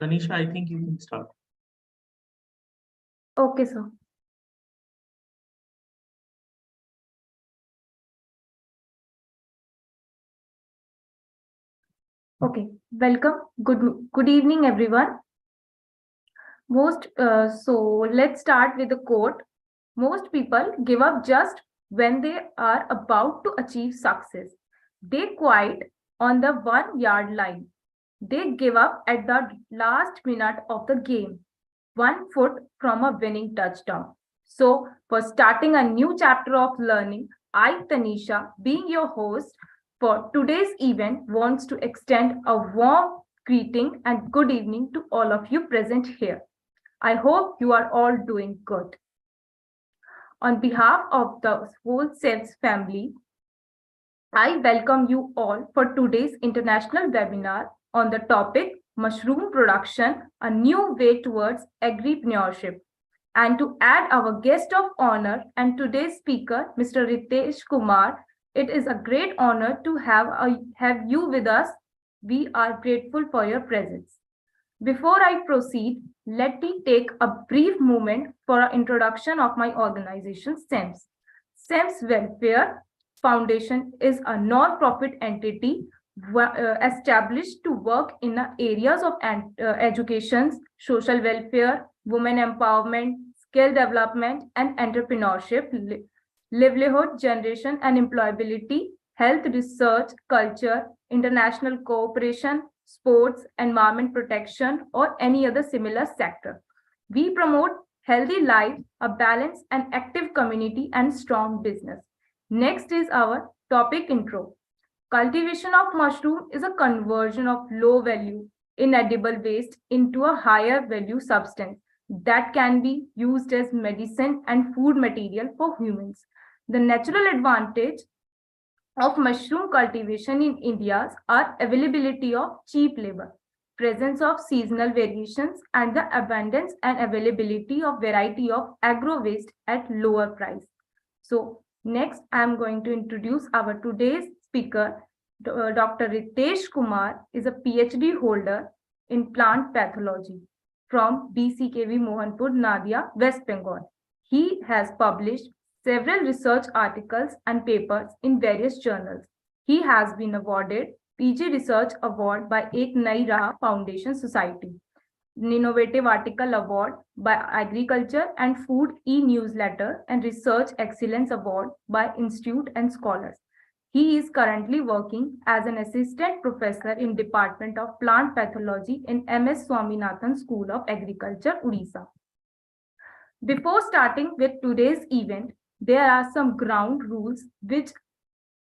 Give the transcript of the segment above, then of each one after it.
Tanisha, I think you can start. Okay, sir. Okay, welcome. Good evening, everyone. Let's start with the quote. Most people give up just when they are about to achieve success. They quit on the 1 yard line. They give up at the last minute of the game, 1 foot from a winning touchdown. So, for starting a new chapter of learning, I, Tanisha, being your host for today's event, wants to extend a warm greeting and good evening to all of you present here. I hope you are all doing good. On behalf of the whole SEVS family, I welcome you all for today's international webinar on the topic Mushroom Production, a New Way Towards Agripreneurship. And to add our guest of honor and today's speaker, Mr. Ritesh Kumar, it is a great honor to have you with us. We are grateful for your presence. Before I proceed, let me take a brief moment for an introduction of my organization, SEMS. SEMS Welfare Foundation is a non-profit entity established to work in the areas of education, social welfare, women empowerment, skill development, and entrepreneurship, livelihood generation and employability, health research, culture, international cooperation, sports, environment protection, or any other similar sector. We promote healthy life, a balanced and active community, and strong business. Next is our topic intro. Cultivation of mushroom is a conversion of low value, inedible waste into a higher value substance that can be used as medicine and food material for humans. The natural advantage of mushroom cultivation in India are availability of cheap labor, presence of seasonal variations, and the abundance and availability of variety of agro-waste at lower price. So next, I am going to introduce our today's speaker. Dr. Ritesh Kumar is a PhD holder in plant pathology from BCKV Mohanpur, Nadia, West Bengal. He has published several research articles and papers in various journals. He has been awarded PG Research Award by Ek Nai Raah Foundation Society, Innovative Article Award by Agriculture and Food e-Newsletter, and Research Excellence Award by Institute and Scholars. He is currently working as an assistant professor in Department of Plant Pathology in MS Swaminathan School of Agriculture, Odisha. Before starting with today's event, there are some ground rules which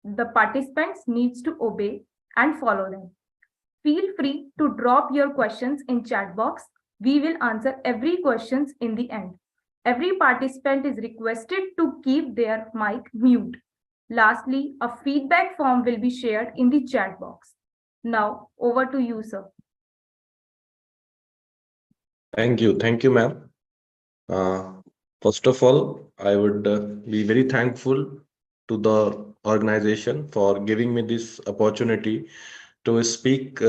the participants needs to obey and follow them. Feel free to drop your questions in chat box. We will answer every questions in the end. Every participant is requested to keep their mic mute. Lastly, a feedback form will be shared in the chat box. Now, over to you, sir. Thank you, ma'am. First of all, I would be very thankful to the organization for giving me this opportunity to speak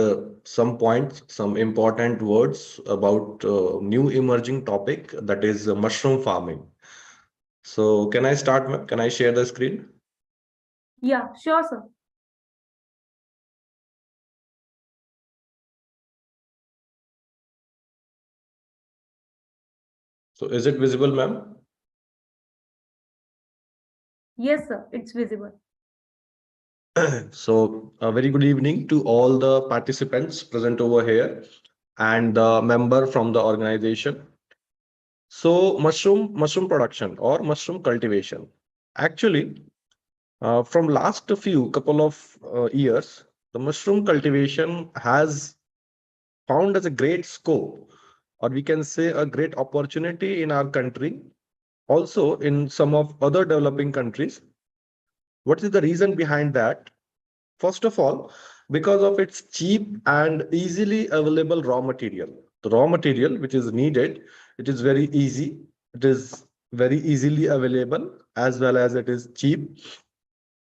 some points, some important words about new emerging topic, that is mushroom farming. So can I start, ma'am? Can I share the screen? Yeah, sure, sir. So is it visible, ma'am? Yes, sir, it's visible. So a very good evening to all the participants present over here and the member from the organization. So mushroom production or mushroom cultivation. Actually, from last few couple of years, the mushroom cultivation has found as a great scope, or we can say a great opportunity in our country, also in some of other developing countries. What is the reason behind that? First of all, because of its cheap and easily available raw material. The raw material which is needed, it is very easy, it is very easily available, as well as it is cheap,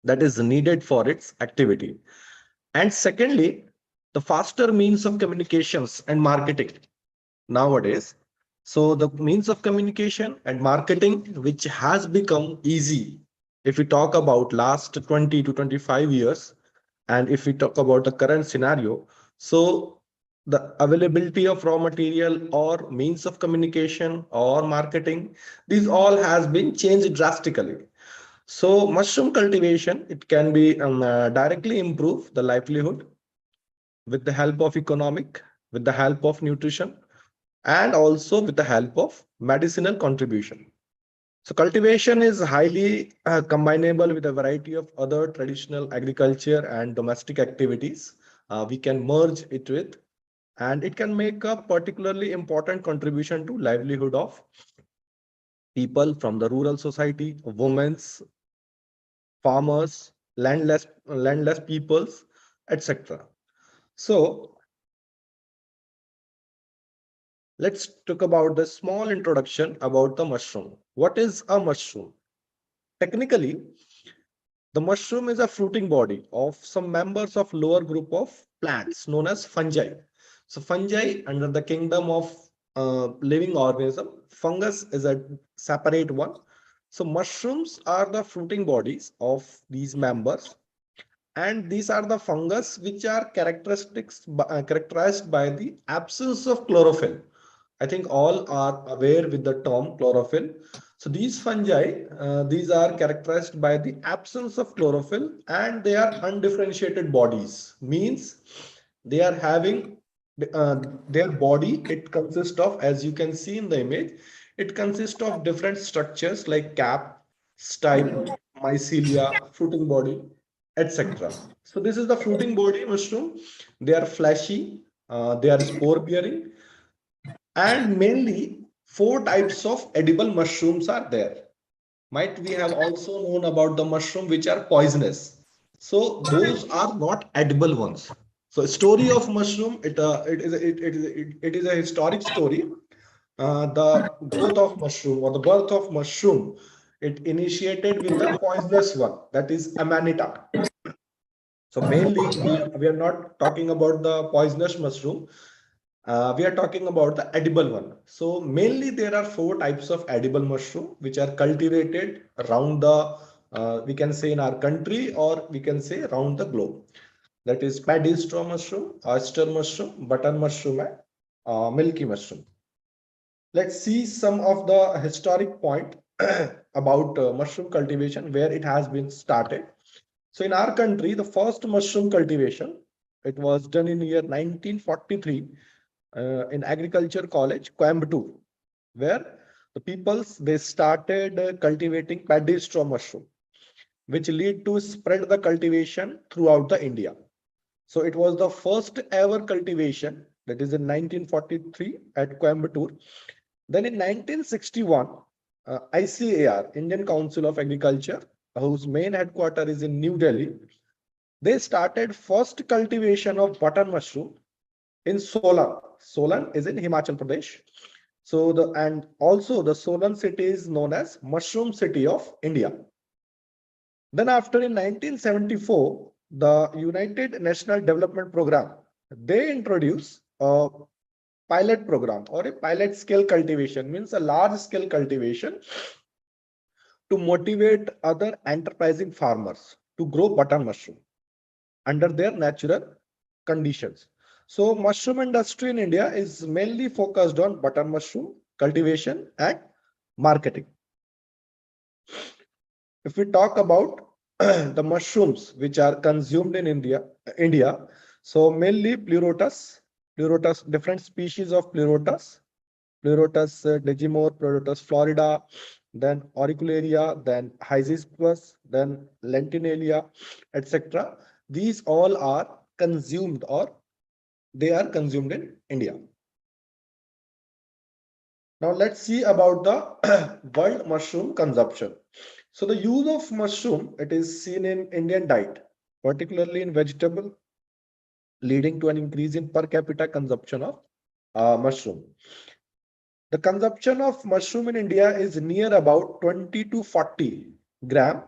that is needed for its activity. And secondly, the faster means of communications and marketing nowadays. So the means of communication and marketing, which has become easy, if we talk about last 20 to 25 years, and if we talk about the current scenario, so the availability of raw material or means of communication or marketing, these all has been changed drastically. So mushroom cultivation, it can be directly improve the livelihood with the help of economic, with the help of nutrition, and also with the help of medicinal contribution. So cultivation is highly combinable with a variety of other traditional agriculture and domestic activities. We can merge it with, and it can make a particularly important contribution to livelihood of people from the rural society, women's, farmers, landless peoples, etc. So let's talk about the small introduction about the mushroom. What is a mushroom? Technically, the mushroom is a fruiting body of some members of lower group of plants known as fungi. So fungi under the kingdom of living organism, fungus is a separate one. So mushrooms are the fruiting bodies of these members, and these are the fungus which are characterized by the absence of chlorophyll. I think all are aware with the term chlorophyll. So these fungi, these are characterized by the absence of chlorophyll, and they are undifferentiated bodies. Means they are having their body. It consists of, as you can see in the image, it consists of different structures like cap, stipe, mycelia, fruiting body, etc. So this is the fruiting body mushroom. They are fleshy. They are spore bearing, and mainly four types of edible mushrooms are there. Might we have also known about the mushroom which are poisonous. So those are not edible ones. So story of mushroom, it is a historic story. The growth of mushroom or the birth of mushroom, it initiated with the poisonous one, that is amanita. So mainly we are not talking about the poisonous mushroom. We are talking about the edible one. So mainly there are four types of edible mushroom which are cultivated around the, we can say in our country, or we can say around the globe. That is paddy straw mushroom, oyster mushroom, button mushroom, and milky mushroom. Let's see some of the historic point about mushroom cultivation, where it has been started. So in our country, the first mushroom cultivation, it was done in year 1943 in Agriculture College, Coimbatore, where the peoples they started cultivating paddy straw mushroom, which lead to spread the cultivation throughout the India. So it was the first ever cultivation, that is in 1943 at Coimbatore. Then in 1961, ICAR, Indian Council of Agriculture, whose main headquarter is in New Delhi, they started first cultivation of button mushroom in Solan. Solan is in Himachal Pradesh. So the and also the Solan city is known as Mushroom City of India. Then after in 1974, the United National Development Program, they introduced a pilot program or a pilot scale cultivation, means a large scale cultivation, to motivate other enterprising farmers to grow button mushroom under their natural conditions. So mushroom industry in India is mainly focused on button mushroom cultivation and marketing. If we talk about the mushrooms which are consumed in India, so mainly pleurotus, different species of pleurotus digimor, pleurotus florida, then auricularia, then hysiscus, then lentinalia, etc. These all are consumed, or they are consumed in India. Now let's see about the world mushroom consumption. So the use of mushroom, it is seen in Indian diet, particularly in vegetable, leading to an increase in per capita consumption of mushroom. The consumption of mushroom in India is near about 20 to 40 gram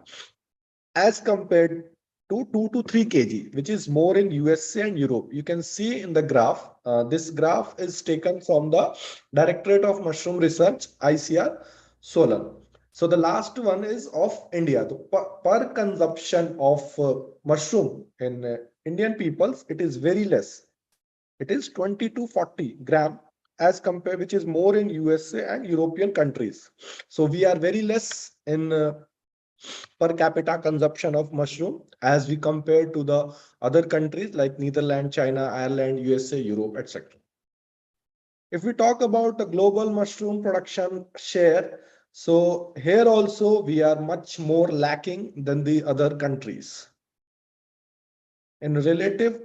as compared to 2 to 3 kg, which is more in USA and Europe. You can see in the graph. This graph is taken from the Directorate of Mushroom Research, ICR, Solon. So the last one is of India. The per consumption of mushroom in Indian peoples, it is very less. It is 20 to 40 gram as compared, which is more in USA and European countries. So we are very less in per capita consumption of mushroom as we compare to the other countries like Netherlands, China, Ireland, USA, Europe, etc. If we talk about the global mushroom production share, so here also we are much more lacking than the other countries. In relative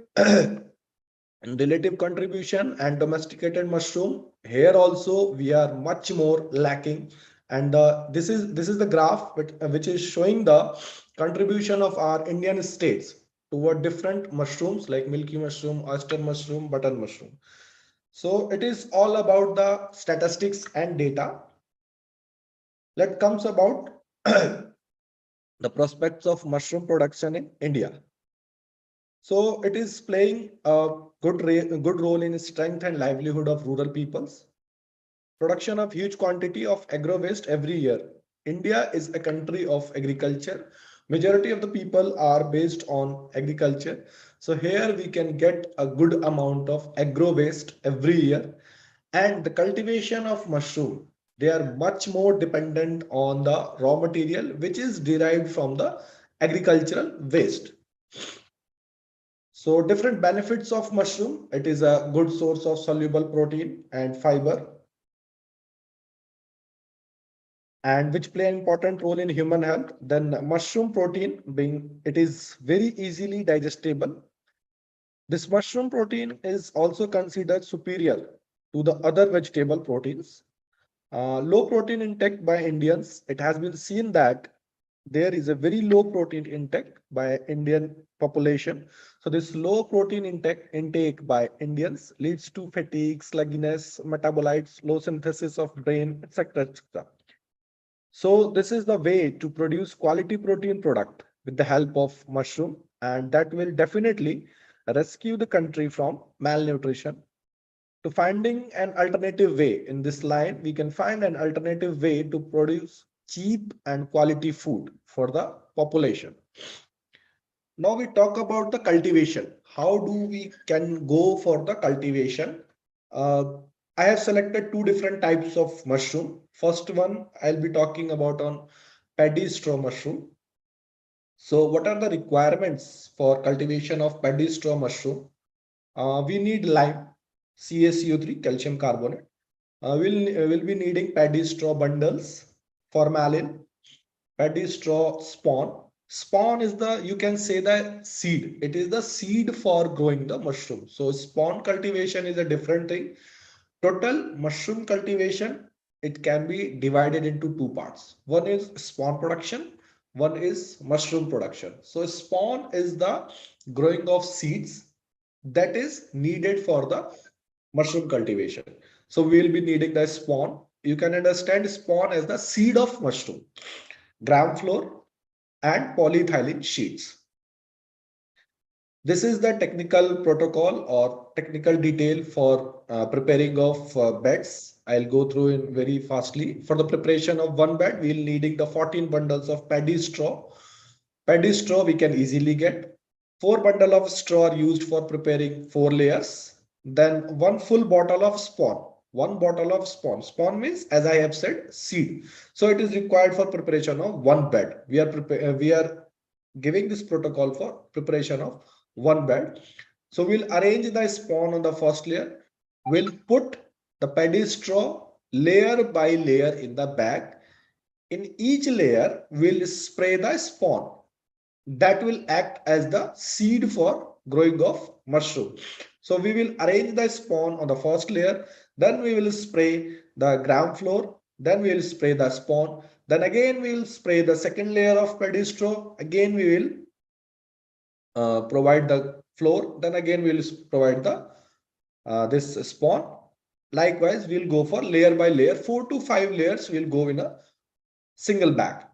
relative contribution and domesticated mushroom, here also we are much more lacking. And this is the graph which is showing the contribution of our Indian states toward different mushrooms like milky mushroom, oyster mushroom, button mushroom. So it is all about the statistics and data. Let comes about the prospects of mushroom production in India. So it is playing a good role in strength and livelihood of rural peoples. Production of huge quantity of agro waste every year. India is a country of agriculture. Majority of the people are based on agriculture. So here we can get a good amount of agro waste every year. And the cultivation of mushroom, they are much more dependent on the raw material which is derived from the agricultural waste. So different benefits of mushroom. It is a good source of soluble protein and fiber, and which play an important role in human health. Then mushroom protein, being it is very easily digestible. This mushroom protein is also considered superior to the other vegetable proteins. Low protein intake by Indians. It has been seen that there is a very low protein intake by Indian population. So this low protein intake by Indians leads to fatigue, sluggishness, metabolites, low synthesis of brain, etc. etc. So this is the way to produce quality protein product with the help of mushroom, and that will definitely rescue the country from malnutrition. To finding an alternative way in this line, we can find an alternative way to produce cheap and quality food for the population. Now we talk about the cultivation. How do we can go for the cultivation? Uh, I have selected two different types of mushroom. First one I'll be talking about on paddy straw mushroom. So what are the requirements for cultivation of paddy straw mushroom? We need lime, CaCO3, calcium carbonate. We'll be needing paddy straw bundles, formalin, paddy straw spawn. Spawn is the, you can say, the seed. It is the seed for growing the mushroom. So spawn cultivation is a different thing. Total mushroom cultivation, it can be divided into two parts. One is spawn production, one is mushroom production. So spawn is the growing of seeds that is needed for the mushroom cultivation. So we will be needing the spawn. You can understand spawn as the seed of mushroom, gram flour and polyethylene sheets. This is the technical protocol or technical detail for preparing of beds. I'll go through it very fastly. For the preparation of one bed, we'll needing the 14 bundles of paddy straw. Paddy straw we can easily get. 4 bundle of straw are used for preparing 4 layers. Then one full bottle of spawn. One bottle of spawn. Spawn means, as I have said, seed. So it is required for preparation of one bed. We are giving this protocol for preparation of one bed. So we'll arrange the spawn on the first layer. We'll put the paddy straw layer by layer in the bag. In each layer, we'll spray the spawn that will act as the seed for growing of mushroom. So we will arrange the spawn on the first layer, then we will spray the gram flour, then we will spray the spawn, then again we will spray the second layer of paddy straw, again we will provide the floor, then again we will provide the this spawn. Likewise, we'll go for layer by layer, 4 to 5 layers will go in a single bag.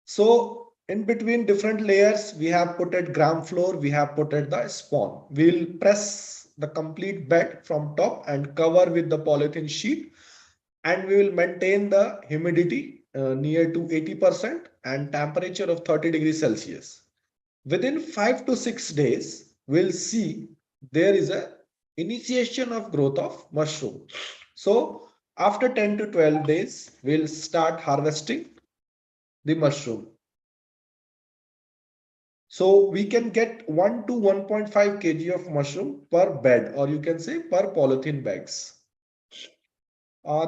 So In between different layers, we have put it gram floor, we have put it the spawn. We'll press the complete bed from top and cover with the polythene sheet, and we will maintain the humidity near to 80% and temperature of 30 degrees Celsius. Within 5 to 6 days, we'll see there is a initiation of growth of mushroom. So after 10 to 12 days, we'll start harvesting the mushroom. So we can get 1 to 1.5 kg of mushroom per bed, or you can say per polythene bags.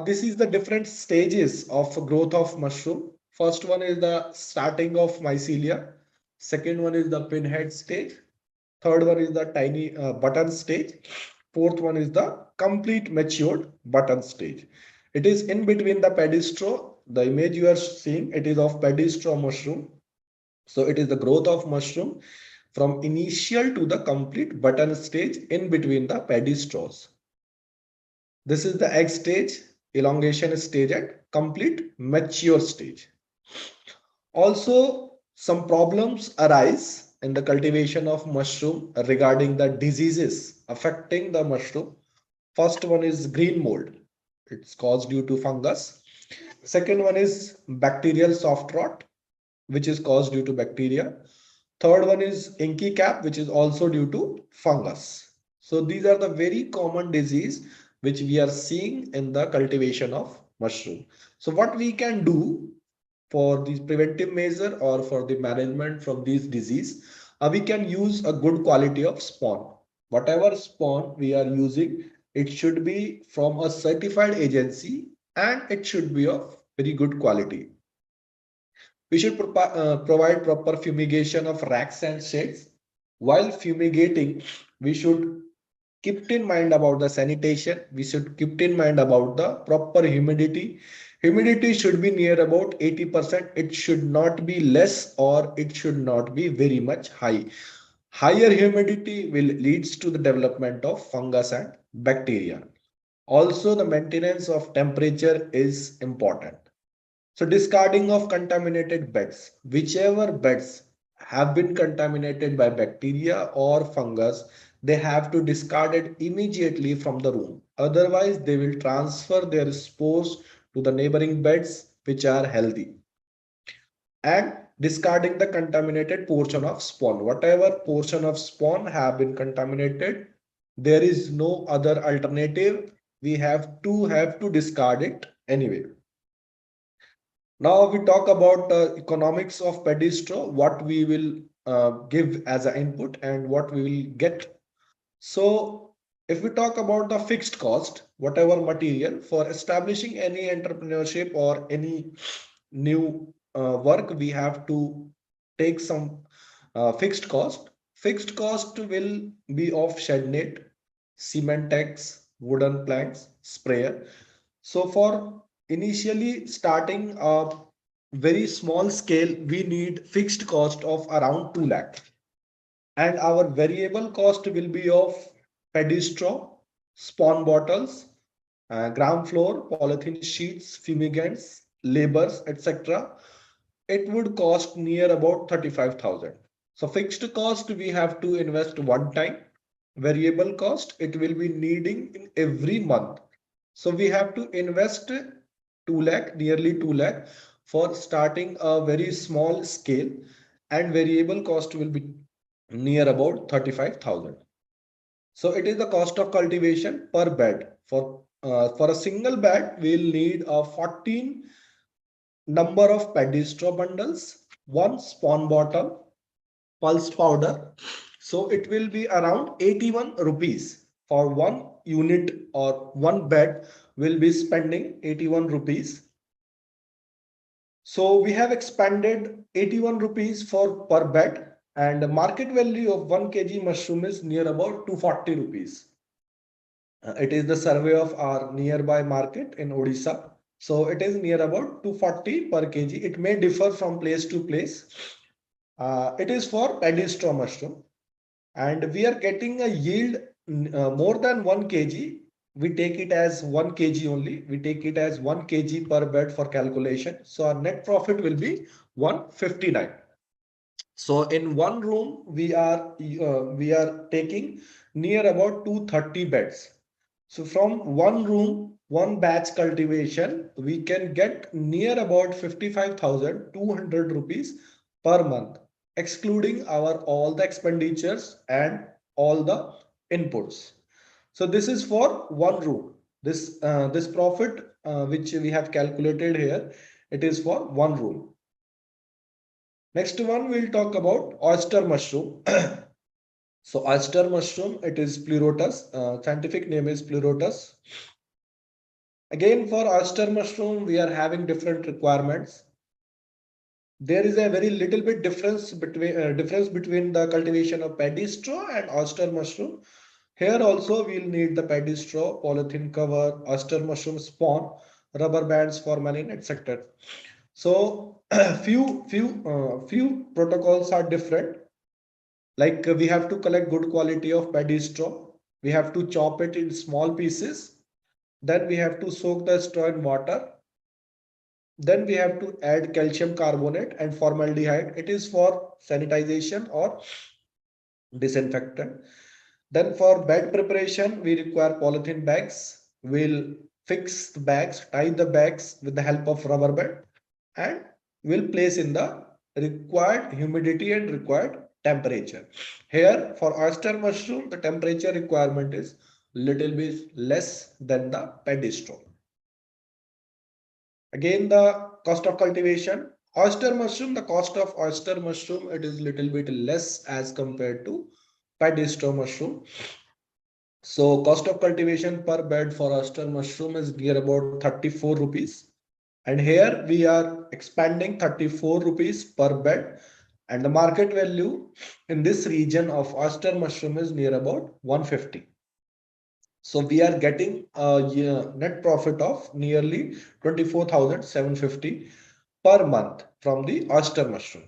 This is the different stages of growth of mushroom. First one is the starting of mycelia. Second one is the pinhead stage. Third one is the tiny button stage. Fourth one is the complete matured button stage. It is in between the pedistro. The image you are seeing, it is of pedistro mushroom. So it is the growth of mushroom from initial to the complete button stage in between the pedistros. This is the egg stage, elongation stage, and complete mature stage. Also, some problems arise in the cultivation of mushroom regarding the diseases affecting the mushroom. First one is green mold. It's caused due to fungus. Second one is bacterial soft rot, which is caused due to bacteria. Third one is inky cap, which is also due to fungus. So these are the very common disease which we are seeing in the cultivation of mushroom. So what we can do for these preventive measure or for the management from these disease, we can use a good quality of spawn. Whatever spawn we are using, it should be from a certified agency and it should be of very good quality. We should provide proper fumigation of racks and sheds. While fumigating, we should keep in mind about the sanitation. We should keep in mind about the proper humidity. Humidity should be near about 80%. It should not be less or it should not be very much high. Higher humidity will leads to the development of fungus and bacteria. Also, the maintenance of temperature is important. So discarding of contaminated beds, whichever beds have been contaminated by bacteria or fungus, they have to discard it immediately from the room. Otherwise, they will transfer their spores to the neighboring beds which are healthy. And discarding the contaminated portion of spawn. Whatever portion of spawn have been contaminated, there is no other alternative. We have to discard it anyway. Now we talk about economics of pedestro, what we will give as an input and what we will get. So if we talk about the fixed cost, whatever material for establishing any entrepreneurship or any new work, we have to take some fixed cost. Fixed cost will be of shed net, cement tanks, wooden planks, sprayer. So for initially starting a very small scale, we need fixed cost of around 2 lakh. And our variable cost will be of pedestro, spawn bottles, ground floor, polythene sheets, fumigants, labors, etc. It would cost near about 35,000. So fixed cost, we have to invest one time. Variable cost, it will be needing in every month. So we have to invest 2 lakh, nearly 2 lakh for starting a very small scale, and variable cost will be near about 35,000. So it is the cost of cultivation per bed. For a single bed, we'll need a 14 number of pedestro bundles, one spawn bottle, pulse powder. So it will be around 81 rupees for one unit, or one bed will be spending 81 rupees. So we have expanded 81 rupees for per bed, and the market value of 1 kg mushroom is near about 240 rupees. It is the survey of our nearby market in Odisha. So it is near about 240 per kg. It may differ from place to place. It is for pedestro mushroom, and we are getting a yield more than 1 kg. We take it as 1 kg only. We take it as 1 kg per bed for calculation. So our net profit will be 159. So in one room, we are taking near about 230 beds. So from one room, one batch cultivation, we can get near about 55,200 rupees per month, excluding our all the expenditures and all the inputs. So this is for one room. This profit which we have calculated here, it is for one room. Next one, we'll talk about oyster mushroom. So oyster mushroom, it is pleurotus. Scientific name is pleurotus. Again, for oyster mushroom, we are having different requirements. There is a very little bit difference between the cultivation of paddy straw and oyster mushroom. Here also we'll need the paddy straw, polythene cover, oyster mushroom spawn, rubber bands, formalin, etc. So few protocols are different. Like we have to collect good quality of paddy straw. We have to chop it in small pieces. Then we have to soak the straw in water. Then we have to add calcium carbonate and formaldehyde. It is for sanitization or disinfectant. Then for bed preparation, we require polythene bags. We'll fix the bags, tie the bags with the help of rubber band, and we'll place in the required humidity and required temperature. Here for oyster mushroom, the temperature requirement is little bit less than the paddy straw. Again, the cost of cultivation. Oyster mushroom, the cost of oyster mushroom, it is little bit less as compared to paddy straw mushroom. So cost of cultivation per bed for oyster mushroom is near about 34 rupees. And here we are expanding 34 rupees per bed. And the market value in this region of oyster mushroom is near about 150. So we are getting a net profit of nearly 24,750 per month from the oyster mushroom.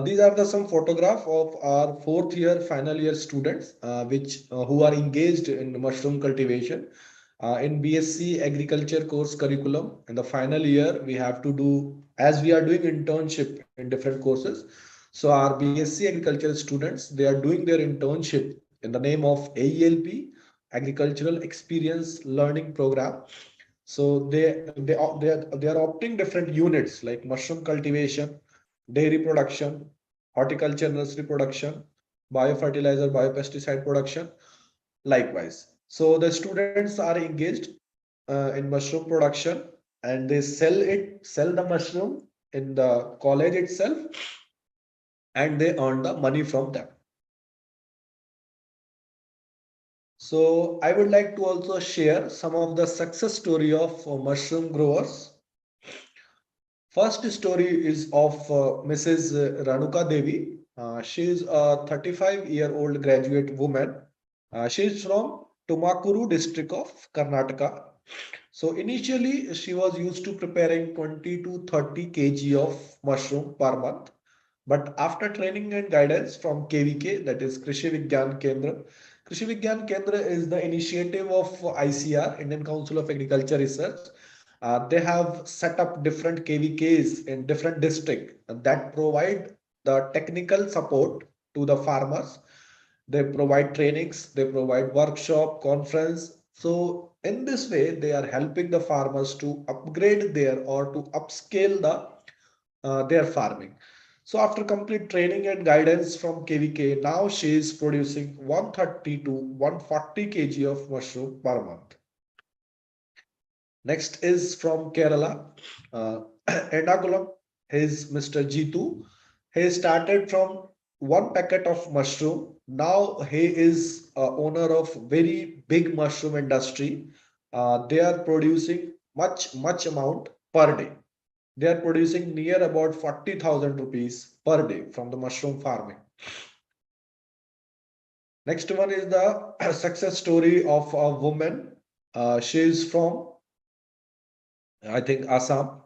These are the some photograph of our fourth year final year students which who are engaged in mushroom cultivation in BSc agriculture course curriculum. In the final year, we have to do, as we are doing internship in different courses. So our BSc agriculture students, they are doing their internship in the name of AELP, Agricultural Experience Learning Program. So they are opting different units like mushroom cultivation, dairy production, horticulture nursery production, biofertilizer, biopesticide production, likewise. So the students are engaged in mushroom production, and they sell the mushroom in the college itself, and they earn the money from them. So I would like to also share some of the success story of mushroom growers. First story is of Mrs. Ranuka Devi. She is a 35-year-old graduate woman. She is from Tumakuru district of Karnataka. So initially she was used to preparing 20 to 30 kg of mushroom per month. But after training and guidance from KVK, that is Krishi Vigyan Kendra, Krishi Vigyan Kendra is the initiative of ICR, Indian Council of Agriculture Research. They have set up different KVKs in different districts that provide the technical support to the farmers. They provide trainings, they provide workshop, conference. So in this way, they are helping the farmers to upgrade their or to upscale their farming. So after complete training and guidance from KVK, now she is producing 130 to 140 kg of mushroom per month. Next is from Kerala, Ernakulam. His Mr. Jitu. He started from one packet of mushroom. Now he is owner of very big mushroom industry. They are producing much amount per day. They are producing near about 40,000 rupees per day from the mushroom farming. Next one is the success story of a woman. She is from, I think, Assam.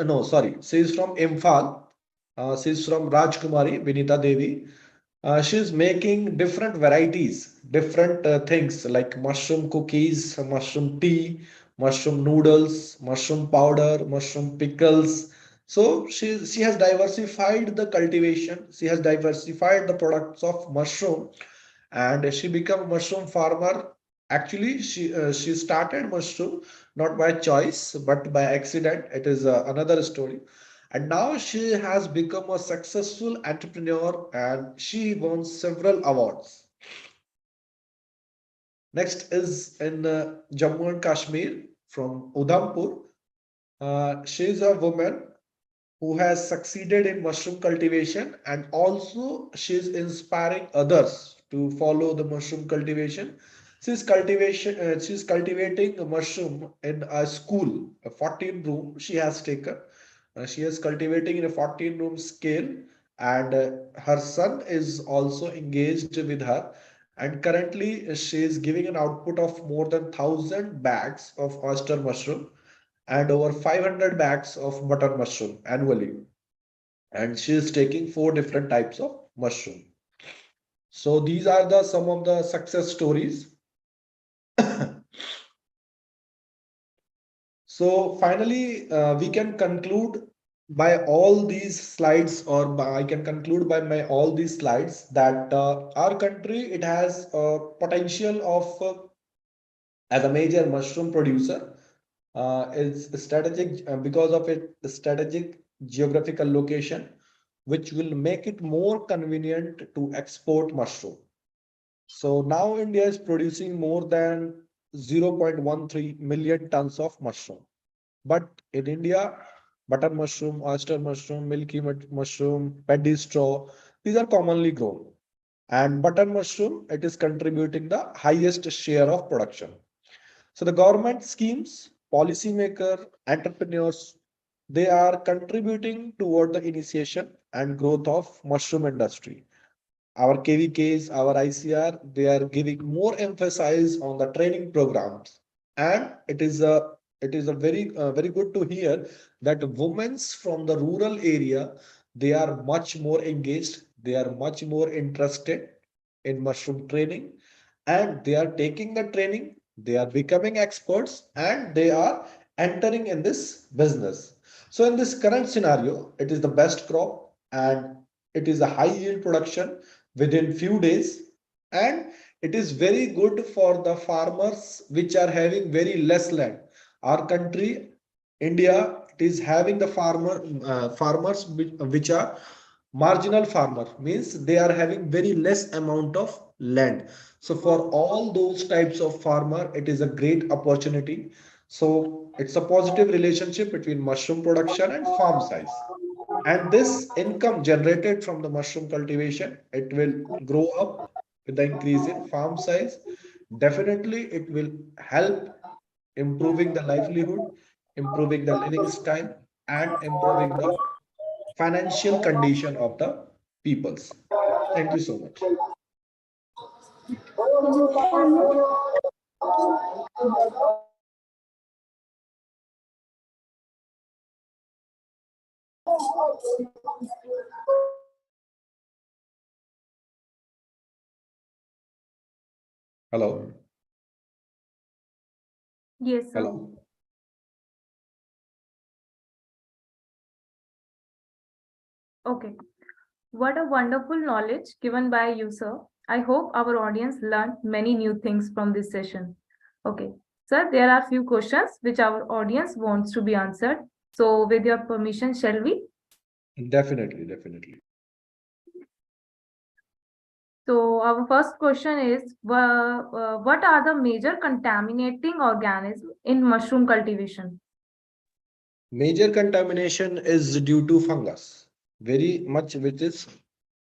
No, sorry. She is from Imphal. She is from Rajkumari, Vinita Devi. She is making different varieties, different things like mushroom cookies, mushroom tea, mushroom noodles, mushroom powder, mushroom pickles. So she has diversified the cultivation, she has diversified the products of mushroom, and she became a mushroom farmer. Actually, she started mushroom not by choice but by accident. It is another story. And now she has become a successful entrepreneur and she won several awards. Next is in Jammu and Kashmir from Udhampur. She is a woman who has succeeded in mushroom cultivation, and also she is inspiring others to follow the mushroom cultivation. She's cultivating a mushroom in a school, a 14 room she has taken. She is cultivating in a 14-room scale, and her son is also engaged with her. And currently, she is giving an output of more than 1,000 bags of oyster mushroom and over 500 bags of button mushroom annually. And she is taking four different types of mushroom. So these are the some of the success stories. So finally, we can conclude by all these slides, or I can conclude by my all these slides that our country, it has a potential of as a major mushroom producer. Is strategic because of its strategic geographical location, which will make it more convenient to export mushroom. So now India is producing more than 0.13 million tons of mushroom. But in India, butter mushroom, oyster mushroom, mushroom, paddy straw, these are commonly grown. And butter mushroom, it is contributing the highest share of production. So the government schemes, policymaker, entrepreneurs, they are contributing toward the initiation and growth of mushroom industry. Our KVKs, our ICR, they are giving more emphasis on the training programs, and it is a very good to hear that women from the rural area, they are much more engaged, they are much more interested in mushroom training, and they are taking the training, they are becoming experts, and they are entering in this business. So in this current scenario, it is the best crop, and it is a high yield production within few days, and it is very good for the farmers which are having very less land. Our country, India, it is having the farmers which are marginal farmer, means they are having very less amount of land. So for all those types of farmer, it is a great opportunity. So it's a positive relationship between mushroom production and farm size, and this income generated from the mushroom cultivation, it will grow up with the increase in farm size. Definitely, it will help improving the livelihood, improving the living style, and improving the financial condition of the peoples. Thank you so much. Hello. Yes, sir. Hello. Okay. What a wonderful knowledge given by you, sir. I hope our audience learned many new things from this session. Okay. Sir, there are few questions which our audience wants to be answered. So with your permission, shall we? Definitely, definitely. So our first question is, what are the major contaminating organisms in mushroom cultivation? Major contamination is due to fungus, very much, which is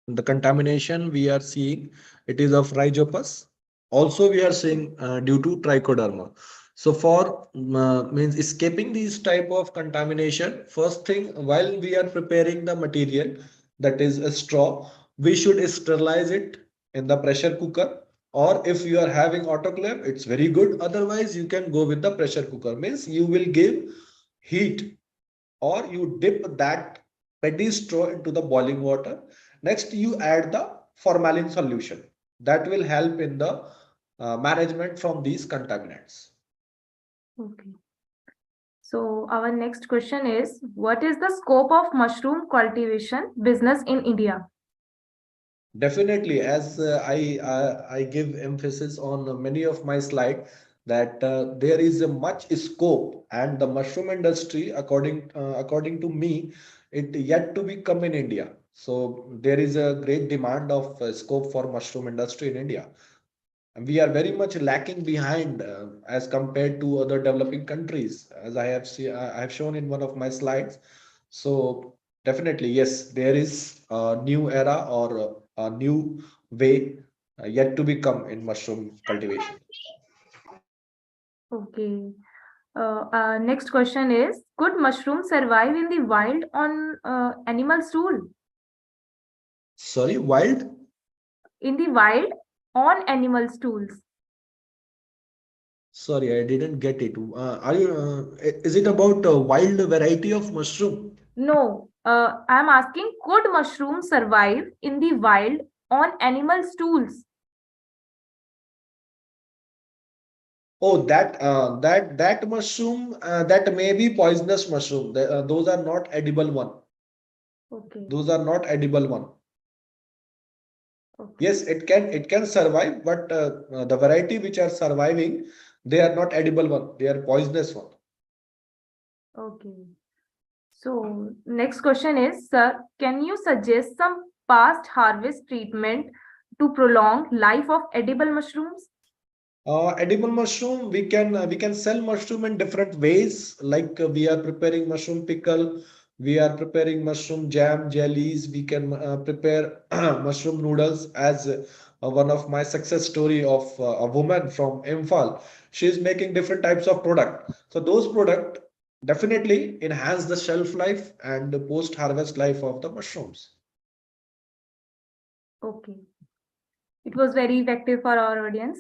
the contamination we are seeing, it is of rhizopus. Also we are seeing due to trichoderma. So for means escaping these type of contamination, first thing, while we are preparing the material, that is a straw, we should sterilize it in the pressure cooker, or if you are having autoclave, it's very good. Otherwise you can go with the pressure cooker, means you will give heat, or you dip that paddy straw into the boiling water. Next, you add the formalin solution. That will help in the management from these contaminants. Okay. So our next question is, what is the scope of mushroom cultivation business in India? Definitely, as I give emphasis on many of my slides that there is a much scope, and the mushroom industry, according to me, it yet to become in India. So there is a great demand of scope for mushroom industry in India. And we are very much lacking behind as compared to other developing countries, as I have shown in one of my slides. So definitely, yes, there is a new era or a new way yet to become in mushroom cultivation. Okay. Next question is, could mushrooms survive in the wild on animal stool? Sorry, wild? In the wild on animal stools? Sorry, I didn't get it. Is it about a wild variety of mushroom? No, I'm asking, could mushrooms survive in the wild on animal stools? Oh, that mushroom, that may be poisonous mushroom. Those are not edible one. Okay, Those are not edible one. okay, Yes, it can survive, but the variety which are surviving, they are not edible one. They are poisonous one. okay. So next question is, sir, can you suggest some past harvest treatment to prolong life of edible mushrooms? Edible mushroom, we can sell mushroom in different ways. Like we are preparing mushroom pickle, we are preparing mushroom jam, jellies. We can prepare mushroom noodles as one of my success story of a woman from Imphal. She is making different types of product. So those product definitely enhance the shelf life and the post harvest life of the mushrooms. Okay, it was very effective for our audience.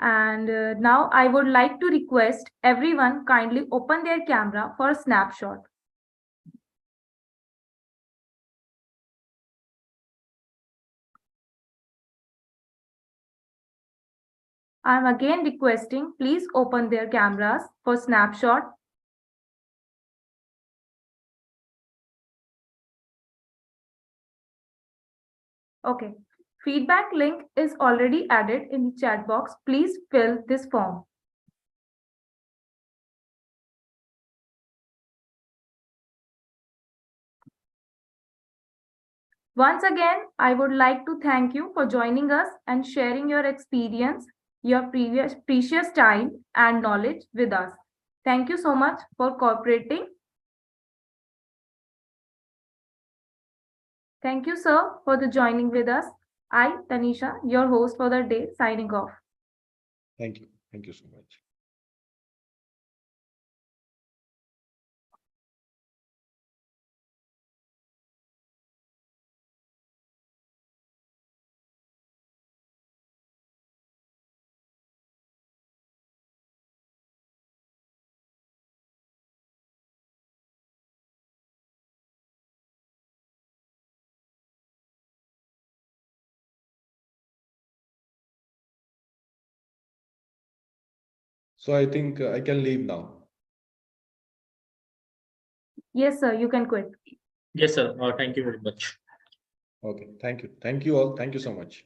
And now I would like to request everyone kindly open their camera for a snapshot. I'm again requesting, please open their cameras for snapshot. Okay. Feedback link is already added in the chat box. Please fill this form. Once again, I would like to thank you for joining us and sharing your experience, your previous precious time and knowledge with us. Thank you so much for cooperating. Thank you, sir, for the joining with us. I, Tanisha, your host for the day, signing off. Thank you. Thank you so much. So I think I can leave now. Yes, sir, you can quit. Yes, sir. Thank you very much. Okay. Thank you. Thank you all. Thank you so much.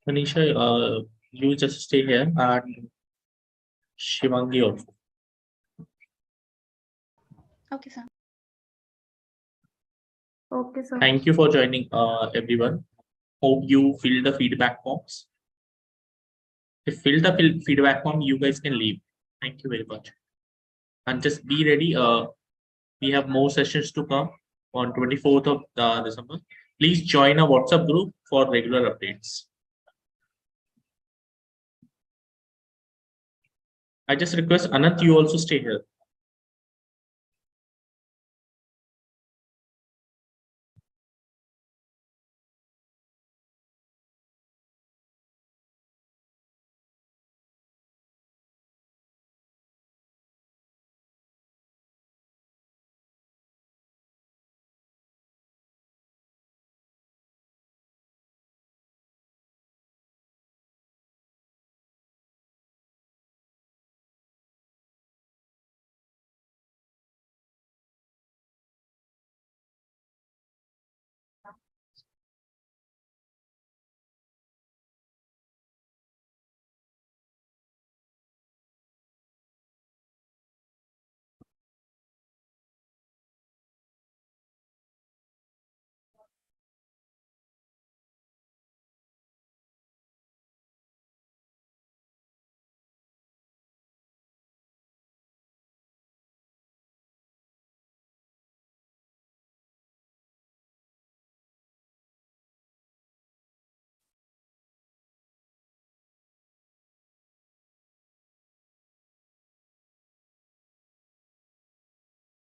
Manisha, you just stay here and Shivangi also. Okay, sir. Okay, sir. Thank you for joining, everyone. Hope you fill the feedback forms. If fill the feedback form, you guys can leave. Thank you very much. And just be ready. We have more sessions to come on 24th of December. Please join our WhatsApp group for regular updates. I just request Anant, you also stay here.